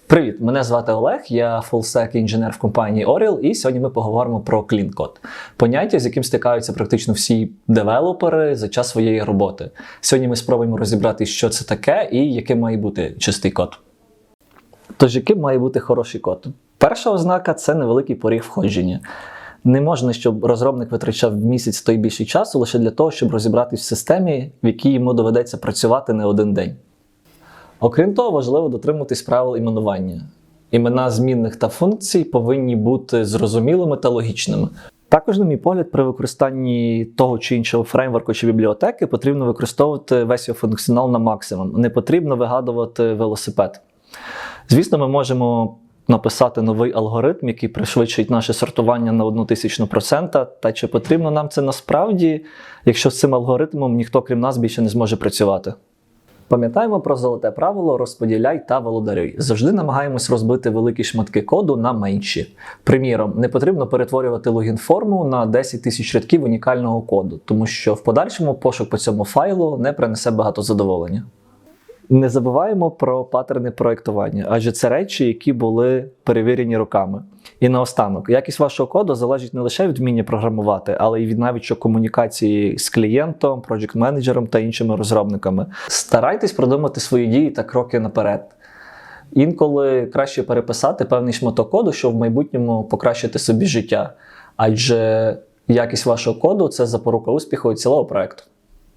Привіт, мене звати Олег, я фулстек інженер в компанії Oriel, і сьогодні ми поговоримо про Clean Code. Поняття, з яким стикаються практично всі девелопери за час своєї роботи. Сьогодні ми спробуємо розібрати, що це таке і яким має бути чистий код. Тож, яким має бути хороший код? Перша ознака – це невеликий поріг входження. Не можна, щоб розробник витрачав місяць та й більше часу лише для того, щоб розібратись в системі, в якій йому доведеться працювати не один день. Окрім того, важливо дотримуватись правил іменування. Імена змінних та функцій повинні бути зрозумілими та логічними. Також, на мій погляд, при використанні того чи іншого фреймворку чи бібліотеки потрібно використовувати весь його функціонал на максимум. Не потрібно вигадувати велосипед. Звісно, ми можемо написати новий алгоритм, який пришвидшить наше сортування на 0,01%. Та чи потрібно нам це насправді, якщо з цим алгоритмом ніхто крім нас більше не зможе працювати? Пам'ятаємо про золоте правило «розподіляй та володарюй». Завжди намагаємось розбити великі шматки коду на менші. Приміром, не потрібно перетворювати логін-форму на 10 тисяч рядків унікального коду, тому що в подальшому пошук по цьому файлу не принесе багато задоволення. Не забуваємо про паттерни проєктування, адже це речі, які були перевірені роками. І наостанок, якість вашого коду залежить не лише від вміння програмувати, але й від навичок комунікації з клієнтом, проєкт-менеджером та іншими розробниками. Старайтесь продумати свої дії та кроки наперед. Інколи краще переписати певний шматок коду, щоб в майбутньому покращити собі життя. Адже якість вашого коду – це запорука успіху цілого проєкту.